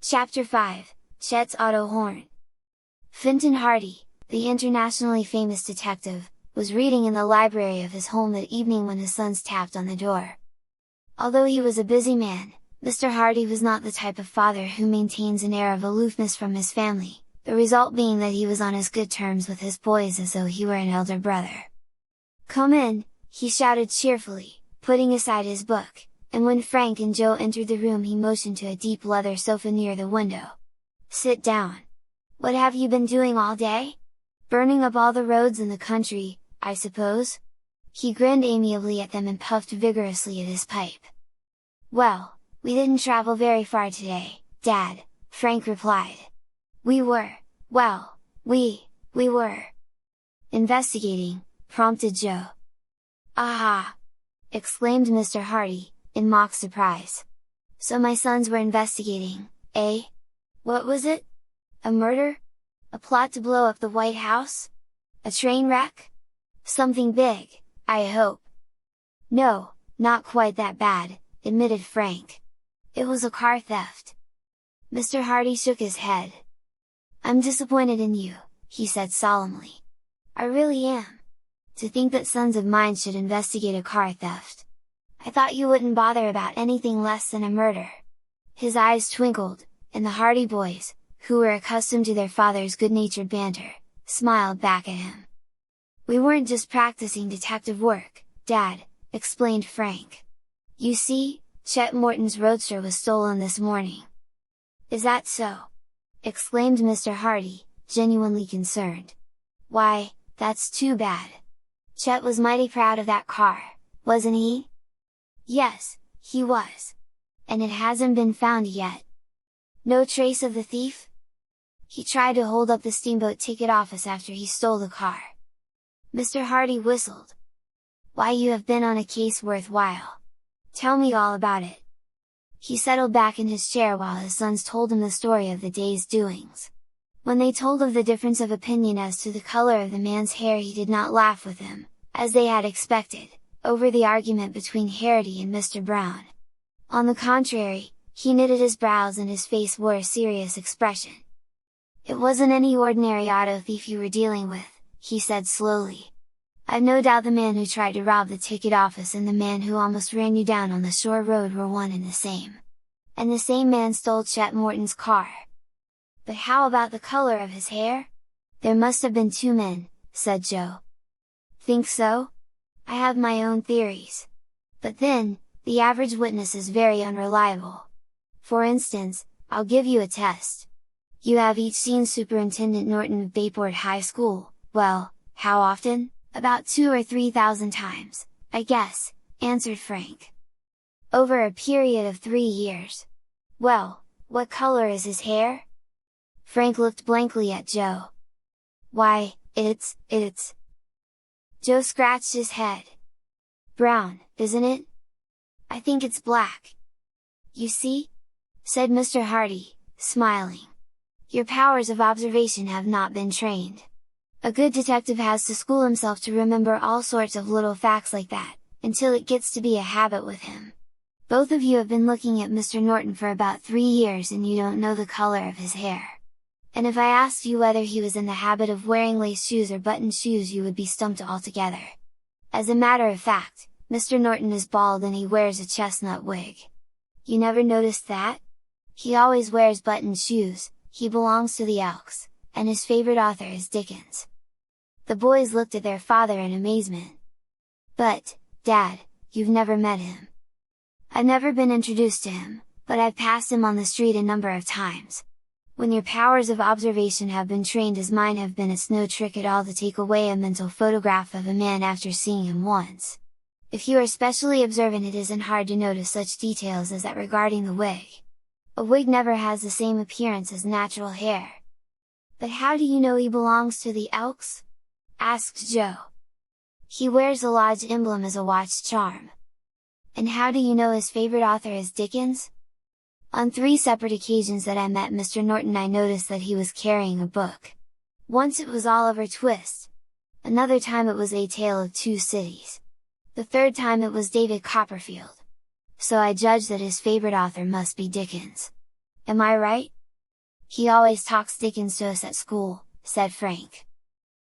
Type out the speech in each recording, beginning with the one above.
Chapter 5, Chet's Auto Horn. Fintan Hardy, the internationally famous detective, was reading in the library of his home that evening when his sons tapped on the door. Although he was a busy man, Mr. Hardy was not the type of father who maintains an air of aloofness from his family, the result being that he was on as good terms with his boys as though he were an elder brother. "Come in," he shouted cheerfully, putting aside his book, and when Frank and Joe entered the room he motioned to a deep leather sofa near the window. "Sit down. What have you been doing all day? Burning up all the roads in the country, I suppose?" He grinned amiably at them and puffed vigorously at his pipe. "Well, we didn't travel very far today, Dad," Frank replied. We were investigating," prompted Joe. "Aha!" exclaimed Mr. Hardy, in mock surprise. "So my sons were investigating, eh? What was it? A murder? A plot to blow up the White House? A train wreck? Something big, I hope." "No, not quite that bad," admitted Frank. "It was a car theft." Mr. Hardy shook his head. "I'm disappointed in you," he said solemnly. "I really am. To think that sons of mine should investigate a car theft! I thought you wouldn't bother about anything less than a murder." His eyes twinkled, and the Hardy boys, who were accustomed to their father's good-natured banter, smiled back at him. "We weren't just practicing detective work, Dad," explained Frank. "You see, Chet Morton's roadster was stolen this morning." "Is that so?" exclaimed Mr. Hardy, genuinely concerned. "Why, that's too bad! Chet was mighty proud of that car, wasn't he?" "Yes, he was. And it hasn't been found yet." "No trace of the thief?" "He tried to hold up the steamboat ticket office after he stole the car." Mr. Hardy whistled. "Why, you have been on a case worthwhile! Tell me all about it." He settled back in his chair while his sons told him the story of the day's doings. When they told of the difference of opinion as to the color of the man's hair, he did not laugh with them, as they had expected, over the argument between Hardy and Mr. Brown. On the contrary, he knitted his brows and his face wore a serious expression. "It wasn't any ordinary auto thief you were dealing with," he said slowly. "I've no doubt the man who tried to rob the ticket office and the man who almost ran you down on the shore road were one and the same. And the same man stole Chet Morton's car. But how about the color of his hair? There must have been two men," said Joe. "Think so? I have my own theories. But then, the average witness is very unreliable. For instance, I'll give you a test. You have each seen Superintendent Norton of Bayport High School. Well, how often? About 2,000 or 3,000 times, I guess," answered Frank. "Over a period of 3 years. Well, what color is his hair?" Frank looked blankly at Joe. "Why, it's... Joe scratched his head. "Brown, isn't it? I think it's black." "You see?" said Mr. Hardy, smiling. "Your powers of observation have not been trained. A good detective has to school himself to remember all sorts of little facts like that, until it gets to be a habit with him. Both of you have been looking at Mr. Norton for about 3 years and you don't know the color of his hair. And if I asked you whether he was in the habit of wearing lace shoes or button shoes, you would be stumped altogether. As a matter of fact, Mr. Norton is bald and he wears a chestnut wig. You never noticed that? He always wears button shoes, he belongs to the Elks, and his favorite author is Dickens." The boys looked at their father in amazement. "But, Dad, you've never met him." "I've never been introduced to him, but I've passed him on the street a number of times. When your powers of observation have been trained as mine have been, it's no trick at all to take away a mental photograph of a man after seeing him once. If you are specially observant, it isn't hard to notice such details as that regarding the wig. A wig never has the same appearance as natural hair." "But how do you know he belongs to the Elks?" asked Joe. "He wears a lodge emblem as a watch charm." "And how do you know his favorite author is Dickens?" "On 3 separate occasions that I met Mr. Norton I noticed that he was carrying a book. Once it was Oliver Twist. Another time it was A Tale of Two Cities. The third time it was David Copperfield. So I judge that his favorite author must be Dickens. Am I right?" He always talks Dickens to us at school," said Frank.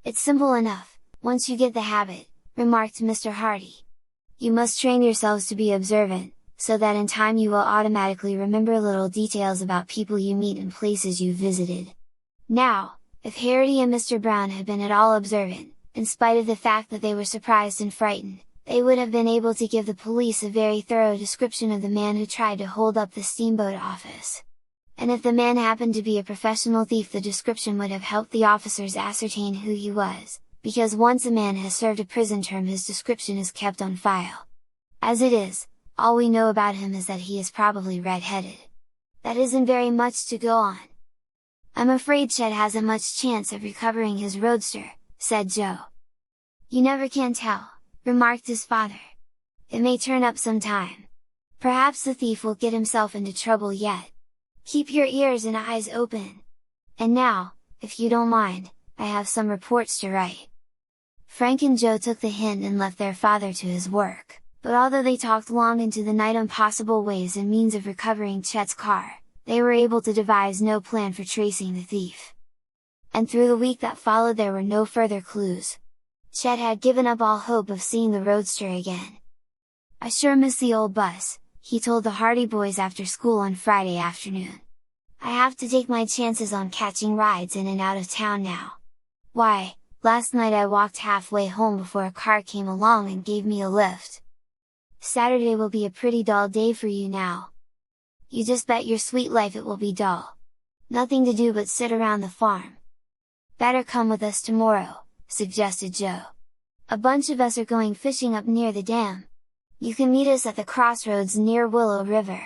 "It's simple enough, once you get the habit," remarked Mr. Hardy. "You must train yourselves to be observant, so that in time you will automatically remember little details about people you meet and places you visited." Now, if Harry and Mr. Brown had been at all observant, in spite of the fact that they were surprised and frightened, they would have been able to give the police a very thorough description of the man who tried to hold up the steamboat office. And if the man happened to be a professional thief, the description would have helped the officers ascertain who he was, because once a man has served a prison term his description is kept on file. As it is, all we know about him is that he is probably red-headed. That isn't very much to go on. "I'm afraid Chet hasn't much chance of recovering his roadster," said Joe. "You never can tell," remarked his father. "It may turn up some time. Perhaps the thief will get himself into trouble yet. Keep your ears and eyes open! And now, if you don't mind, I have some reports to write." Frank and Joe took the hint and left their father to his work, but although they talked long into the night on possible ways and means of recovering Chet's car, they were able to devise no plan for tracing the thief. And through the week that followed there were no further clues. Chet had given up all hope of seeing the roadster again. "I sure miss the old bus," he told the Hardy boys after school on Friday afternoon. "I have to take my chances on catching rides in and out of town now. Why, last night I walked halfway home before a car came along and gave me a lift. Saturday will be a pretty dull day for you now. You just bet your sweet life it will be dull. Nothing to do but sit around the farm." "Better come with us tomorrow," suggested Joe. "A bunch of us are going fishing up near the dam. You can meet us at the crossroads near Willow River."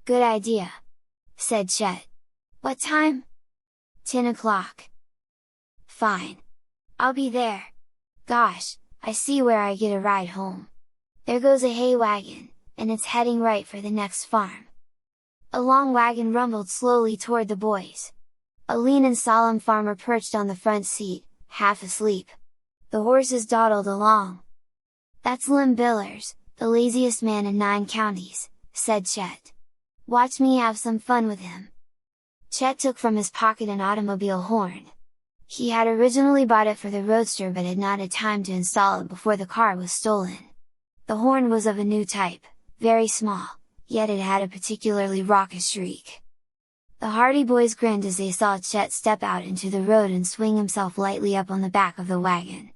"Good idea," said Chet. "What time?" 10 o'clock. "Fine! I'll be there! Gosh, I see where I get a ride home! There goes a hay wagon, and it's heading right for the next farm." A long wagon rumbled slowly toward the boys. A lean and solemn farmer perched on the front seat, half asleep. The horses dawdled along. "That's Lim Billers, the laziest man in 9 counties, said Chet. "Watch me have some fun with him." Chet took from his pocket an automobile horn. He had originally bought it for the roadster but had not had time to install it before the car was stolen. The horn was of a new type, very small, yet it had a particularly raucous shriek. The Hardy boys grinned as they saw Chet step out into the road and swing himself lightly up on the back of the wagon.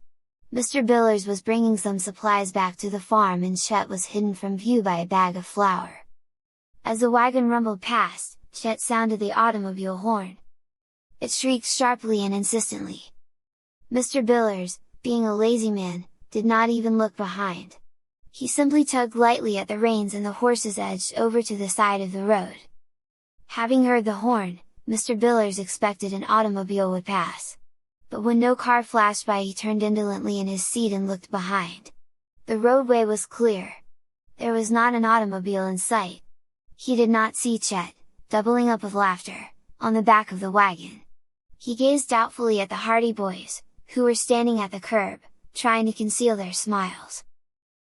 Mr. Billers was bringing some supplies back to the farm and Chet was hidden from view by a bag of flour. As the wagon rumbled past, Chet sounded the automobile horn. It shrieked sharply and insistently. Mr. Billers, being a lazy man, did not even look behind. He simply tugged lightly at the reins and the horses edged over to the side of the road. Having heard the horn, Mr. Billers expected an automobile would pass. But when no car flashed by he turned indolently in his seat and looked behind. The roadway was clear. There was not an automobile in sight. He did not see Chet, doubling up with laughter, on the back of the wagon. He gazed doubtfully at the Hardy boys, who were standing at the curb, trying to conceal their smiles.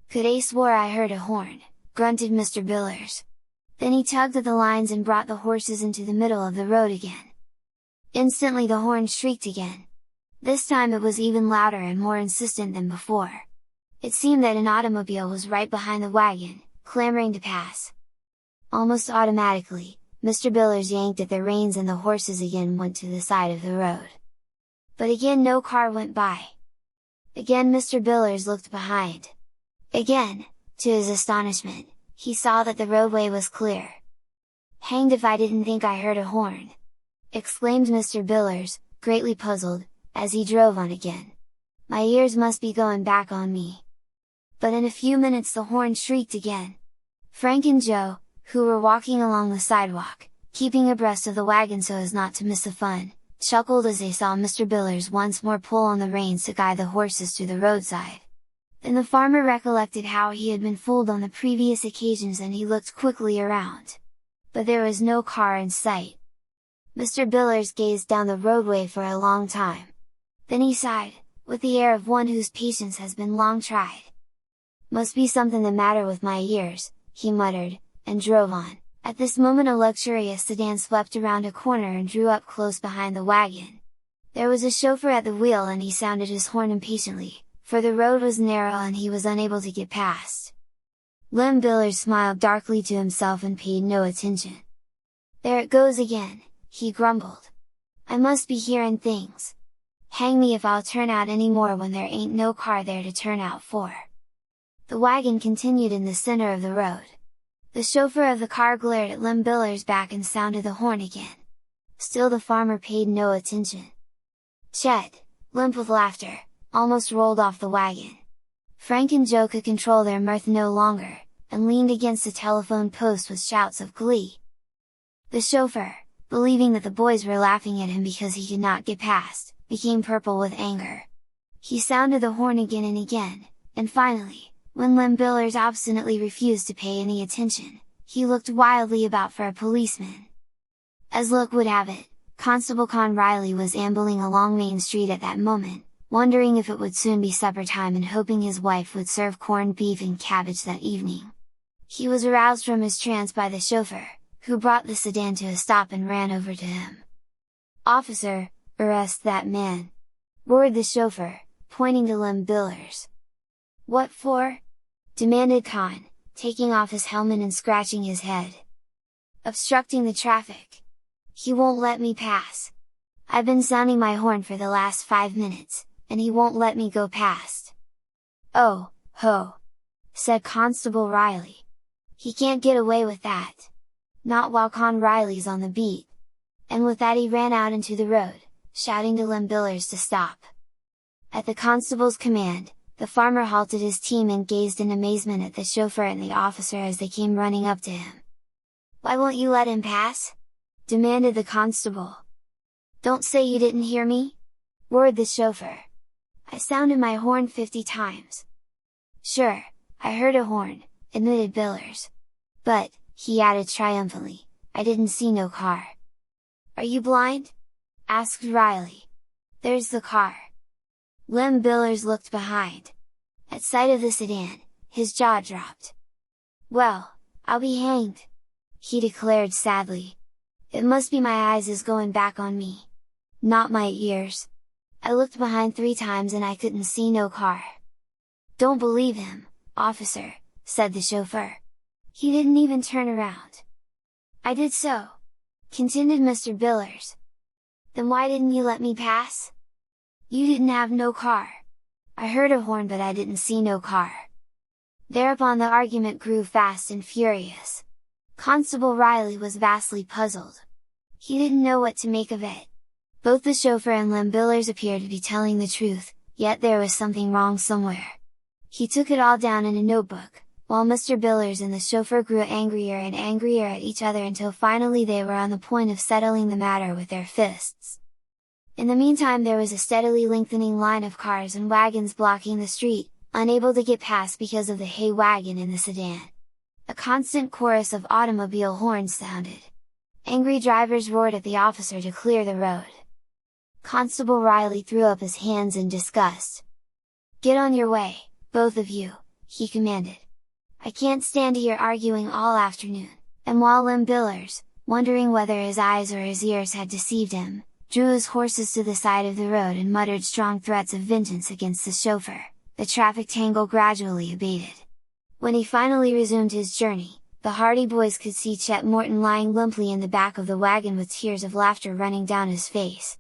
"Could a swore I heard a horn," grunted Mr. Billers. Then he tugged at the lines and brought the horses into the middle of the road again. Instantly the horn shrieked again. This time it was even louder and more insistent than before. It seemed that an automobile was right behind the wagon, clamoring to pass. Almost automatically, Mr. Billers yanked at the reins and the horses again went to the side of the road. But again no car went by. Again Mr. Billers looked behind. Again, to his astonishment, he saw that the roadway was clear. "Hanged if I didn't think I heard a horn!" exclaimed Mr. Billers, greatly puzzled, as he drove on again. "My ears must be going back on me." But in a few minutes the horn shrieked again. Frank and Joe, who were walking along the sidewalk, keeping abreast of the wagon so as not to miss the fun, chuckled as they saw Mr. Billers once more pull on the reins to guide the horses to the roadside. Then the farmer recollected how he had been fooled on the previous occasions and he looked quickly around. But there was no car in sight. Mr. Billers gazed down the roadway for a long time. Then he sighed, with the air of one whose patience has been long tried. "Must be something the matter with my ears," he muttered, and drove on, At this moment a luxurious sedan swept around a corner and drew up close behind the wagon. There was a chauffeur at the wheel and he sounded his horn impatiently, for the road was narrow and he was unable to get past. Lem Billers smiled darkly to himself and paid no attention. "There it goes again," he grumbled. "I must be hearing things. Hang me if I'll turn out any more when there ain't no car there to turn out for." The wagon continued in the center of the road. The chauffeur of the car glared at Lem Billers' back and sounded the horn again. Still the farmer paid no attention. Chet, limp with laughter, almost rolled off the wagon. Frank and Joe could control their mirth no longer, and leaned against a telephone post with shouts of glee. The chauffeur, believing that the boys were laughing at him because he could not get past, became purple with anger. He sounded the horn again and again, and finally, when Lem Billers obstinately refused to pay any attention, he looked wildly about for a policeman. As luck would have it, Constable Con Riley was ambling along Main Street at that moment, wondering if it would soon be supper time and hoping his wife would serve corned beef and cabbage that evening. He was aroused from his trance by the chauffeur, who brought the sedan to a stop and ran over to him. "Officer, arrest that man!" roared the chauffeur, pointing to Lem Billers. "What for?" demanded Con, taking off his helmet and scratching his head. "Obstructing the traffic. He won't let me pass. I've been sounding my horn for the last 5 minutes, and he won't let me go past." "Oh, ho!" said Constable Riley. "He can't get away with that. Not while Con Riley's on the beat." And with that he ran out into the road, shouting to Lem Billers to stop. At the constable's command, the farmer halted his team and gazed in amazement at the chauffeur and the officer as they came running up to him. "Why won't you let him pass?" demanded the constable. "Don't say you didn't hear me!" roared the chauffeur. "I sounded my horn 50 times. "Sure, I heard a horn," admitted Billers. "But," he added triumphantly, "I didn't see no car." "Are you blind?" asked Riley. "There's the car." Lem Billers looked behind. At sight of the sedan, his jaw dropped. "Well, I'll be hanged!" he declared sadly. "It must be my eyes is going back on me. Not my ears. I looked behind 3 times and I couldn't see no car." "Don't believe him, officer," said the chauffeur. "He didn't even turn around." "I did so," continued Mr. Billers. "Then why didn't you let me pass?" "You didn't have no car. I heard a horn but I didn't see no car." Thereupon the argument grew fast and furious. Constable Riley was vastly puzzled. He didn't know what to make of it. Both the chauffeur and Lem Billers appeared to be telling the truth, yet there was something wrong somewhere. He took it all down in a notebook, while Mr. Billers and the chauffeur grew angrier and angrier at each other until finally they were on the point of settling the matter with their fists. In the meantime there was a steadily lengthening line of cars and wagons blocking the street, unable to get past because of the hay wagon and the sedan. A constant chorus of automobile horns sounded. Angry drivers roared at the officer to clear the road. Constable Riley threw up his hands in disgust. "Get on your way, both of you," he commanded. "I can't stand here arguing all afternoon," and while Lem Billers, wondering whether his eyes or his ears had deceived him, drew his horses to the side of the road and muttered strong threats of vengeance against the chauffeur, the traffic tangle gradually abated. When he finally resumed his journey, the Hardy boys could see Chet Morton lying limply in the back of the wagon with tears of laughter running down his face.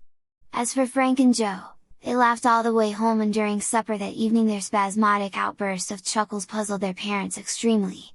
As for Frank and Joe, they laughed all the way home and during supper that evening their spasmodic outburst of chuckles puzzled their parents extremely.